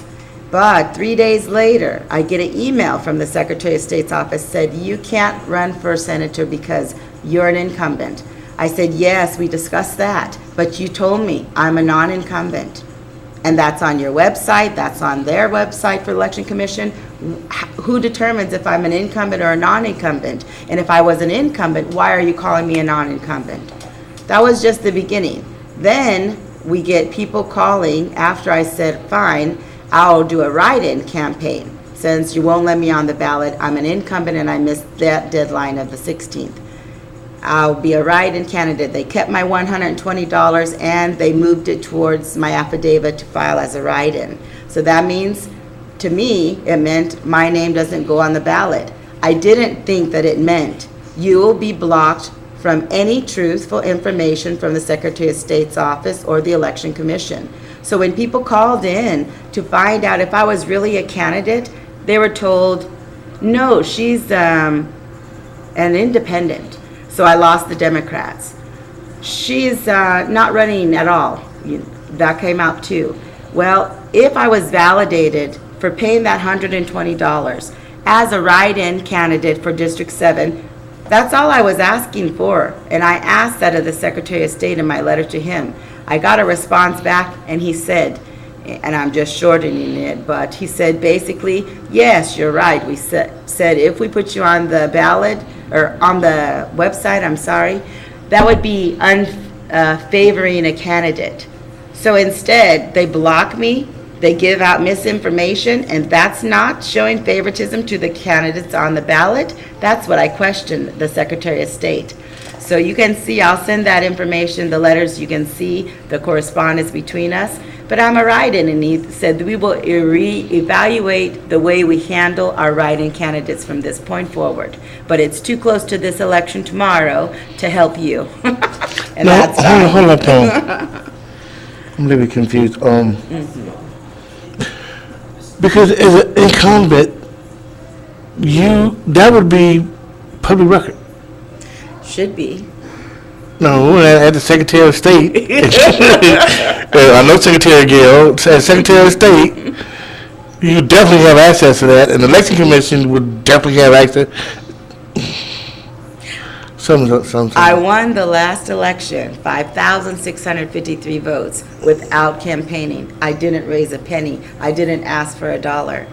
But 3 days later, I get an email from the Secretary of State's office said, you can't run for senator because you're an incumbent. I said, yes, we discussed that, but you told me I'm a non-incumbent. And that's on your website, that's on their website for Election Commission. Who determines if I'm an incumbent or a non-incumbent? And if I was an incumbent, why are you calling me a non-incumbent? That was just the beginning. Then we get people calling after I said, fine, I'll do a write-in campaign. Since you won't let me on the ballot, I'm an incumbent and I missed that deadline of the 16th. I'll be a write-in candidate. They kept my $120 and they moved it towards my affidavit to file as a write-in. So that means, to me, it meant my name doesn't go on the ballot. I didn't think that it meant you will be blocked from any truthful information from the Secretary of State's office or the Election Commission. So when people called in to find out if I was really a candidate, they were told, no, she's an independent. So I lost the Democrats. She's not running at all. That came out too. Well, if I was validated for paying that $120 as a write-in candidate for District 7, that's all I was asking for. And I asked that of the Secretary of State in my letter to him. I got a response back and he said, and I'm just shortening it, but he said basically, yes, you're right. We said if we put you on the ballot, or on the website, I'm sorry, that would be unfavoring a candidate. So instead, they block me, they give out misinformation, and that's not showing favoritism to the candidates on the ballot. That's what I questioned the Secretary of State. So you can see, I'll send that information, the letters, you can see the correspondence between us. But I'm a write-in, and he said we will reevaluate the way we handle our write-in candidates from this point forward. But it's too close to this election tomorrow to help you. And No, that's fine. hold on, Tom. I'm a little bit confused. Because as an incumbent, that would be public record. Should be. No, at the Secretary of State. I know Secretary Gale. As Secretary of State, you definitely have access to that, and the Election Commission would definitely have access. I won the last election, 5,653 votes, without campaigning. I didn't raise a penny. I didn't ask for $1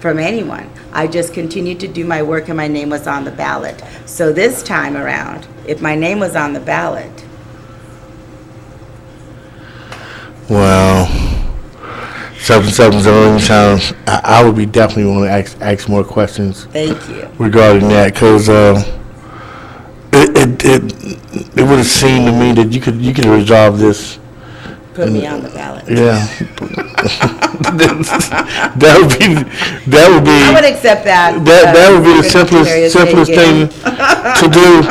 from anyone. I just continued to do my work and my name was on the ballot. So this time around, if my name was on the ballot. Well, times, I would be definitely want to ask more questions. Thank you. Regarding that, because it would have seemed to me that you could resolve this. Put me on the ballot. Yeah. that would be. I would accept that. That would be the simplest thing to do.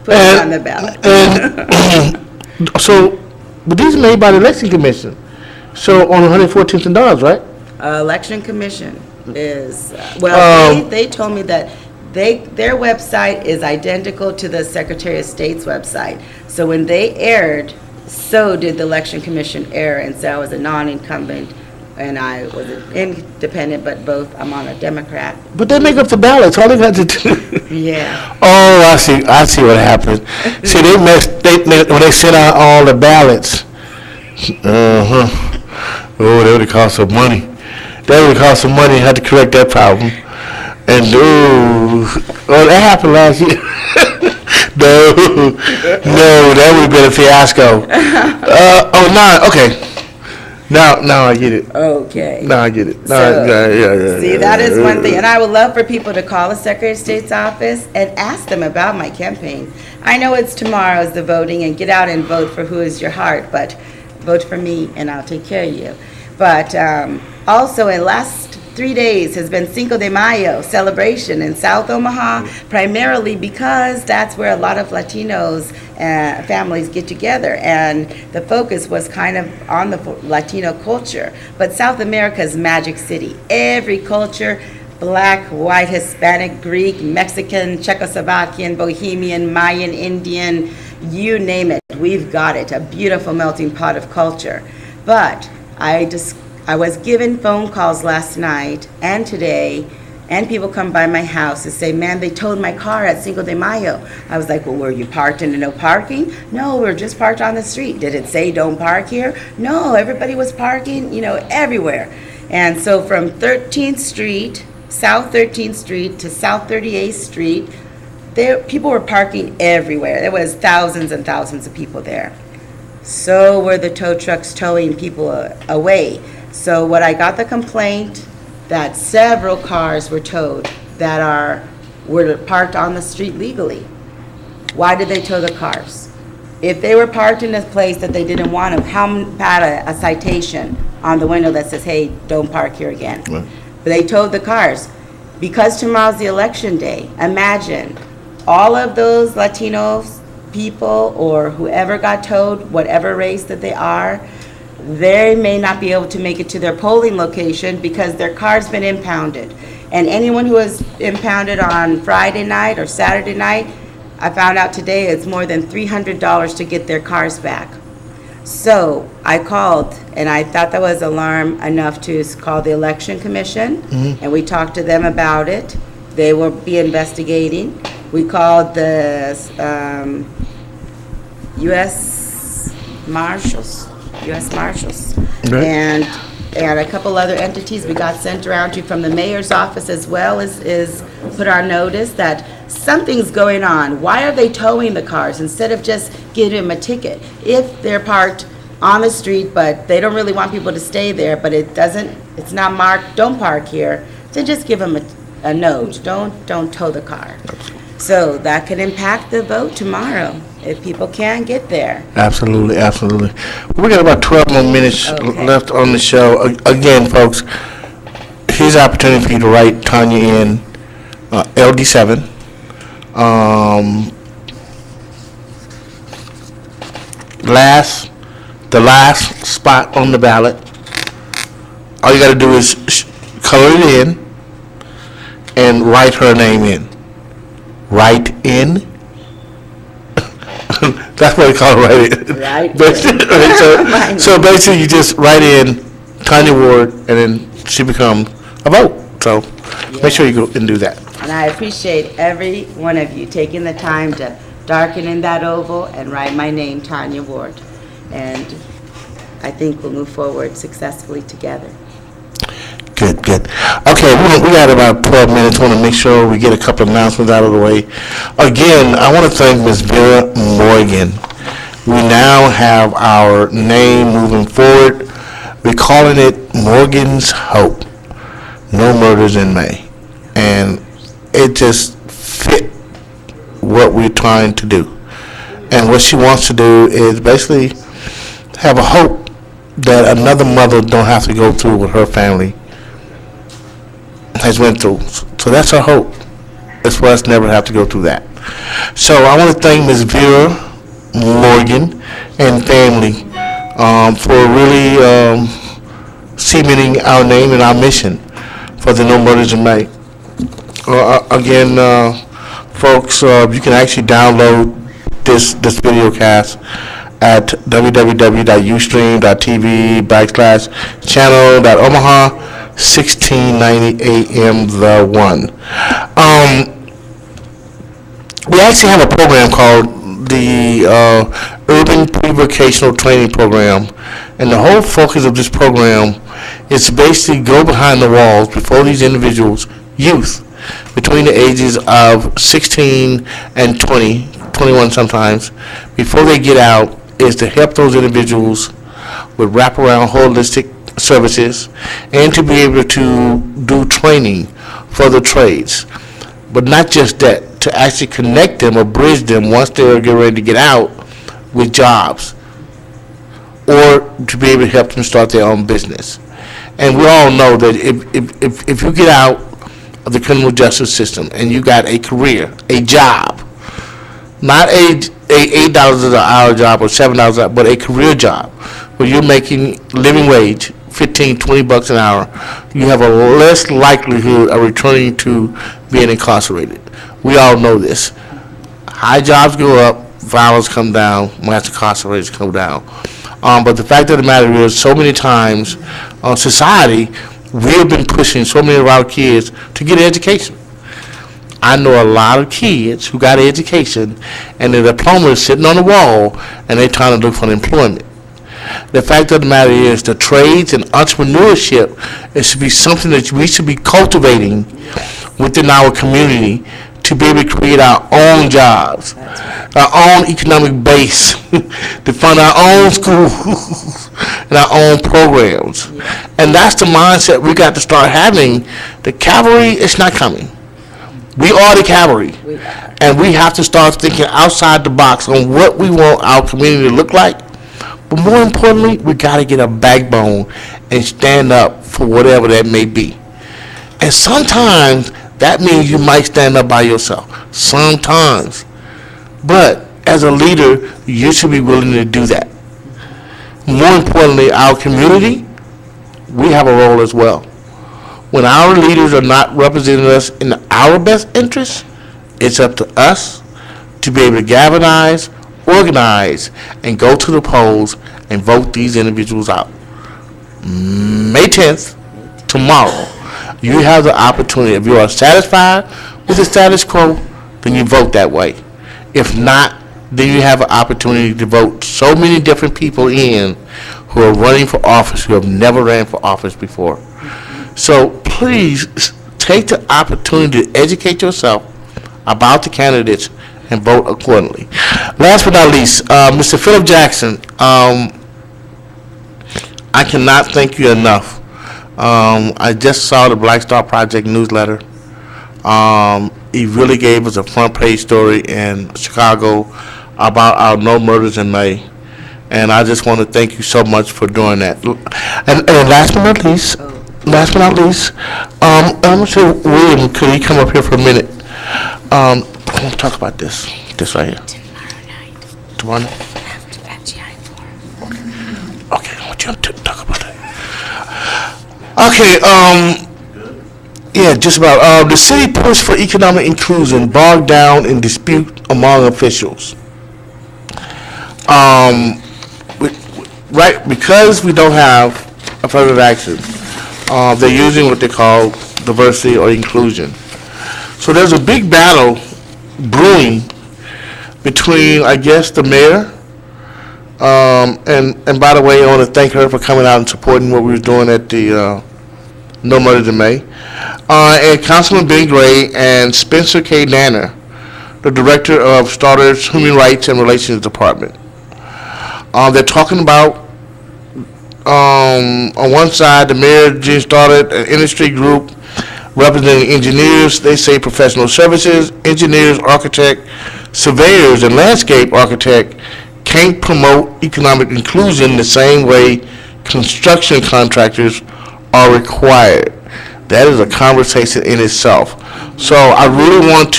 Put me on the ballot. And so, but these are made by the Election Commission. So on $114, right? Election Commission is they told me that their website is identical to the Secretary of State's website. So when they aired so did the Election Commission err and say I was a non-incumbent and I was an independent, but both, I'm on a Democrat. But they make up the ballots. All they got to do. Yeah. Oh, I see. I see what happened. See, they messed. When they sent out all the ballots. Oh, that would have cost some money. That would have cost some money. Had to correct that problem. And that happened last year. No, that would have been a fiasco. Okay. Now I get it. Okay. Now I get it. See, that is one thing. And I would love for people to call the Secretary of State's office and ask them about my campaign. I know it's tomorrow is the voting, and get out and vote for who is your heart, but vote for me and I'll take care of you. But also in last 3 days has been Cinco de Mayo celebration in South Omaha, primarily because that's where a lot of Latinos families get together, and the focus was kind of on the Latino culture. But South America's Magic City, every culture, Black, white, Hispanic, Greek, Mexican, Czechoslovakian, Bohemian, Mayan, Indian, you name it, we've got it, a beautiful melting pot of culture. But I was given phone calls last night and today, and people come by my house and say, man, they towed my car at Cinco de Mayo. I was like, well, were you parked into no parking? No, we're just parked on the street. Did it say don't park here? No, everybody was parking, everywhere. And so from 13th Street, South 13th Street to South 38th Street, people were parking everywhere. There was thousands and thousands of people there. So were the tow trucks towing people away. So what I got the complaint that several cars were towed that were parked on the street legally. Why did they tow the cars? If they were parked in a place that they didn't want to, how about a citation on the window that says, hey, don't park here again? Right. But they towed the cars. Because tomorrow's the election day, imagine all of those Latinos people or whoever got towed, whatever race that they are, they may not be able to make it to their polling location because their car's been impounded. And anyone who was impounded on Friday night or Saturday night, I found out today it's more than $300 to get their cars back. So I called, and I thought that was alarm enough to call the Election Commission, and we talked to them about it. They will be investigating. We called the U.S. Marshals, right. and a couple other entities we got sent around to from the mayor's office as well is put our notice that something's going on. Why are they towing the cars instead of just giving them a ticket? If they're parked on the street, but they don't really want people to stay there, but it's not marked, don't park here, then just give them a note. Don't tow the car. So that could impact the vote tomorrow if people can't get there. Absolutely. We got about 12 more minutes left on the show. Again, folks, here's an opportunity for you to write Tanya in LD7. The last spot on the ballot. All you got to do is color it in and write her name in. Write in. That's what we call it, write in. So basically, you just write in Tanya Ward, and then she becomes a vote. So make sure you go and do that. And I appreciate every one of you taking the time to darken in that oval and write my name, Tanya Ward. And I think we'll move forward successfully together. Good. Okay, we got about 12 minutes. I want to make sure we get a couple of announcements out of the way. Again, I want to thank Ms. Vera Morgan. We now have our name moving forward. We're calling it Morgan's Hope. No murders in May. And it just fit what we're trying to do. And what she wants to do is basically have a hope that another mother don't have to go through what her family has went through. So that's our hope. It's for us to never have to go through that. So I want to thank Ms. Vera Morgan and family for really cementing our name and our mission for the No Murders in May. Again, folks, you can actually download this video cast at www.ustream.tv/channel.omaha 1690 AM The One. We actually have a program called the Urban Pre-Vocational Training Program, and the whole focus of this program is to basically go behind the walls before these individuals, youth, between the ages of 16 and 20, 21 sometimes, before they get out, is to help those individuals with wraparound holistic services and to be able to do training for the trades. But not just that, to actually connect them or bridge them once they're getting ready to get out with jobs, or to be able to help them start their own business. And we all know that if you get out of the criminal justice system and you got a career, a job, not a $8 an hour job or $7 an hour, but a career job where you're making living wage, 15, 20 bucks an hour, you have a less likelihood of returning to being incarcerated. We all know this. High jobs go up, violence come down, mass incarceration come down. But the fact of the matter is, so many times, society, we have been pushing so many of our kids to get an education. I know a lot of kids who got an education and their diploma is sitting on the wall and they're trying to look for employment. The fact of the matter is, the trades and entrepreneurship should be something that we should be cultivating within our community to be able to create our own jobs, our own economic base, to fund our own schools and our own programs. And that's the mindset we got to start having. The cavalry is not coming. We are the cavalry. And we have to start thinking outside the box on what we want our community to look like. But more importantly, we got to get a backbone and stand up for whatever that may be. And sometimes that means you might stand up by yourself. Sometimes. But as a leader, you should be willing to do that. More importantly, our community, we have a role as well. When our leaders are not representing us in our best interests, it's up to us to be able to galvanize, organize, and go to the polls and vote these individuals out. May 10th, tomorrow, you have the opportunity. If you are satisfied with the status quo, then you vote that way. If not, then you have an opportunity to vote so many different people in who are running for office who have never ran for office before. So please take the opportunity to educate yourself about the candidates and vote accordingly. Last but not least, Mr. Philip Jackson, I cannot thank you enough. I just saw the Black Star Project newsletter. He really gave us a front page story in Chicago about our No Murders in May. And I just want to thank you so much for doing that. And last but not least, I'm going to say, William, could you come up here for a minute? I want to talk about this right here. Tomorrow night? At GI Forum. Okay, I want you to talk about that. Okay, yeah, just about. The city push for economic inclusion bogged down in dispute among officials. Right, because we don't have affirmative action, they're using what they call diversity or inclusion. So there's a big battle brewing between, I guess, the mayor, and by the way, I want to thank her for coming out and supporting what we were doing at the No Murders in May, and Councilman Ben Gray and Spencer K. Nanner, the director of Starter's Human Rights and Relations Department. They're talking about, on one side, the mayor just started an industry group representing engineers, they say professional services, engineers, architect, surveyors, and landscape architect can't promote economic inclusion the same way construction contractors are required. That is a conversation in itself. So I really want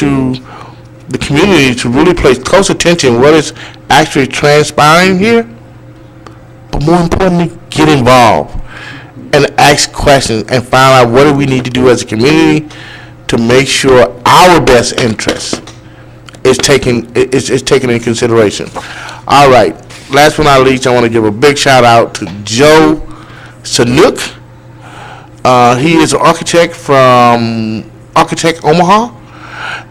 the community to really pay close attention to what is actually transpiring here, but more importantly, get involved and ask questions and find out what do we need to do as a community to make sure our best interest is taken in consideration. All right, last but not least, I want to give a big shout out to Joe Sanook. He is an architect from Architect Omaha,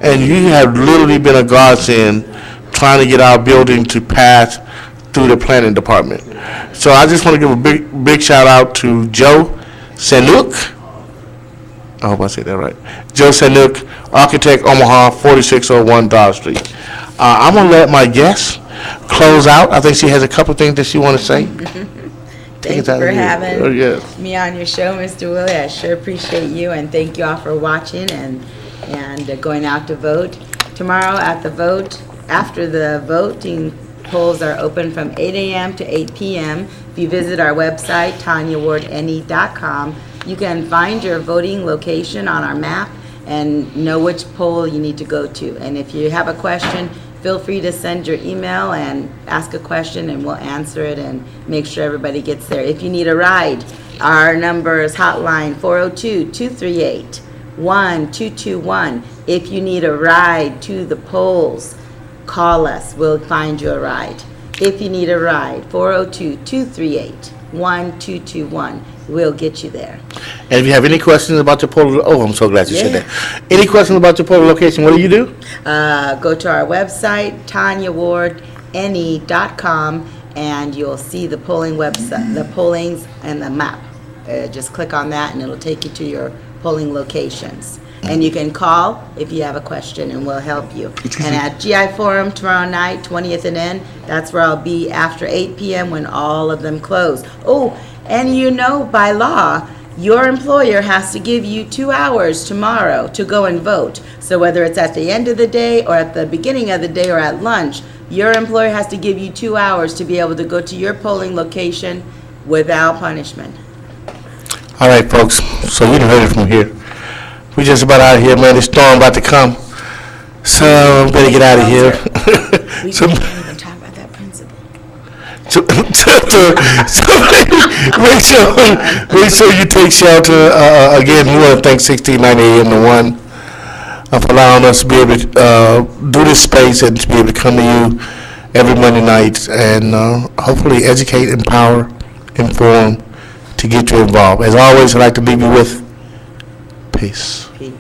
and you have literally been a godsend trying to get our building to pass through the planning department. So I just want to give a big shout out to Joe Sanook. I hope I said that right. Joe Sanook, Architect Omaha, 4601 Dollar Street. I'm going to let my guest close out. I think she has a couple things that she want to say. Thank you for having Oh, yes. me on your show, Mr. Willie. I sure appreciate you, and thank you all for watching and going out to vote. Tomorrow at the vote, after the voting polls are open from 8 a.m. to 8 p.m. If you visit our website, TanyaWardNE.com, you can find your voting location on our map and know which poll you need to go to. And if you have a question, feel free to send your email and ask a question, and we'll answer it and make sure everybody gets there. If you need a ride, our number is hotline 402-238-1221. If you need a ride to the polls, call us. We'll find you a ride. If you need a ride, 402-238-1221. We'll get you there. And if you have any questions about your poll, I'm so glad you said that. Any questions about your poll location, what do you do? Go to our website, TanyaWardNE.com, and you'll see the polling website, the pollings and the map. Just click on that and it'll take you to your polling locations. And you can call if you have a question and we'll help you. And at GI Forum tomorrow night, 20th and N, that's where I'll be after 8 p.m. when all of them close. Oh, and you know, by law, your employer has to give you 2 hours tomorrow to go and vote. So whether it's at the end of the day or at the beginning of the day or at lunch, your employer has to give you 2 hours to be able to go to your polling location without punishment. All right, folks. So we done heard it from here. We just about out of here, man. This storm about to come. So we better get out of here. We So- can't even talk about that principle. So make sure you take shelter. Again, we want to thank 1690 AM to 1 for allowing us to be able to do this space and to be able to come to you every Monday night and hopefully educate, empower, inform to get you involved. As always, I'd like to leave you with peace. Peace.